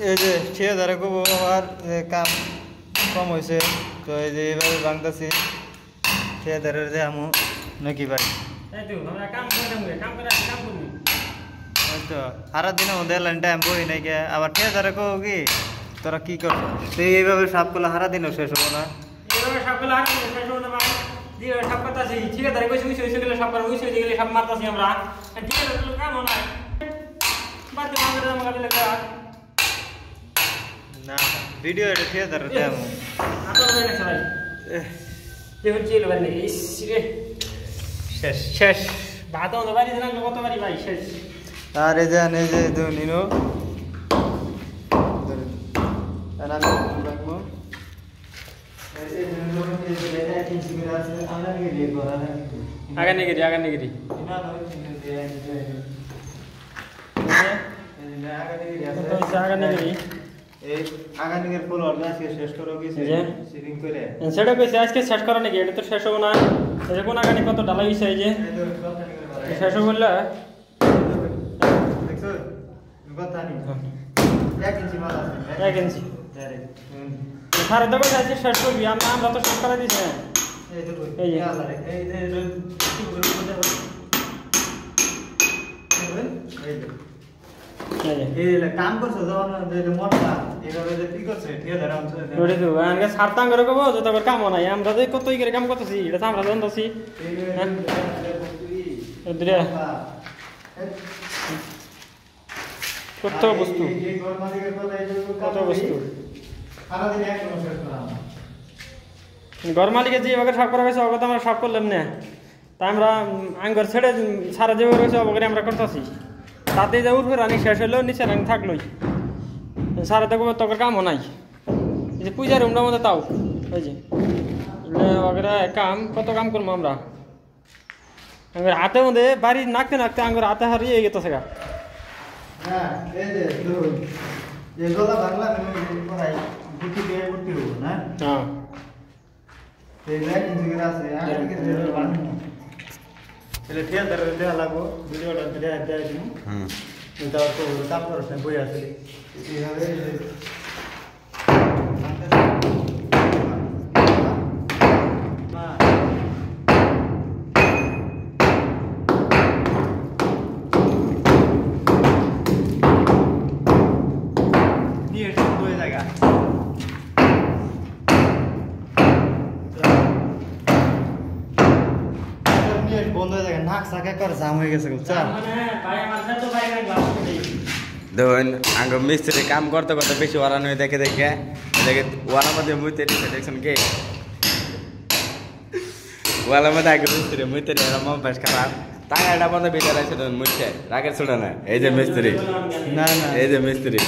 এই যে 6000 কো আর কাম কম হইছে তো এই যে এইভাবে ভাঙতাছি 6000 এর যে আমু নাকি ভাই এই তো আমরা কাম করে এই তো সারা দিন ওদের লাইন টাইম বই নাই কে আবার 6000 কো কি তোরা কি করছ তো এইভাবে সবগুলো সারা দিনও শেষ হবো না এইভাবে সবগুলো আর শেষ হলো না যে সব কথা আছে ঠিক আছে কইছি উইছে গেলে সব উইছে গেলে সব মারতাছি আমরা ঠিক আছে কাম না বাদ আমাদের আমাকে লাগা না ভিডিও এটা 6000 এর টাইম আপনারা জানেন সবাই দেখুন চিল বানি ইস রে শেষ দাদা ওদের বাড়ি জানা কত বাড়ি ভাই শেষ আর এই যে তো নিনো আর আমি রাখবো আগে নিয়ে গেছি আগানিকের ফুল অর্ডার আজকে শেষ করো কি সেটিং করে সেটা কইছে আজকে শেষ করা নাকি এটা তো শেষ হবে না এই কোন আগানি কত ঢালাই হইছে এই যে শেষ হবে বললা দেখছো কথা নি 1 ইঞ্চি মাল আছে 1 ইঞ্চি সারা দেখো আজকে শেষ করবি আমরা তো শেষ করে দিছি এই দেখো এই কাম করছো যখন মোটা এইভাবে কি করছে ঠিক আছে ওরে তো আনকে সারতাং করে কব যত করে কাম নাই আমরা যে কতই করে কাম করতেছি এটা আমরা জানতাছি কত বস্তু ঘর মালিকের যে ওকে সব করা গেছে ওকে তো আমরা সব করলাম না তা আমরা আঙ্গর ছেড়ে সারা যে রয়েছে ওকে আমরা করতেছি তাতে যে উঠবে রানি শেষ হলেও নিচে রানি থাকলোই সারা দেখবো তোর কামও নাই এই যে পূজার রুমটার মধ্যে তাও ওই যে ওকে কাম কত কাম করবো আমরা আঙ্গর হাতে মধ্যে বাড়ি নাকতে আঙ্গর হাতে হারিয়ে গেছে গা হ্যাঁ এই যে এগুলা বাংলা পড়াই বুদ্ধি দিয়ে বুদ্ধি হবো না হ্যাঁ এই যে ইঞ্জিনিয়ার আছে আগে যে বানানো એટલે થિયેટર દેવા લાગો વિડિયોটা দেয়া দিমু এটা তো কাম করছ না বই আছে এইভাবে বন্ধ হয়ে যায় নাক সাকা করে জাম হয়ে গেছে দেখুন আগে মিস্ত্রি কাম করতে করতে বেশি ওরান হয়ে দেখে ওয়ালার মধ্যে মুইতে দেখছেন কে ওয়ালার মধ্যে আগে মিস্ত্রি মুইতে বেশ খারাপ তাই এটা বন্ধ ভিতরে আছে মুইতে রাগের ছোট না এই যে মিস্ত্রি না এই যে মিস্ত্রি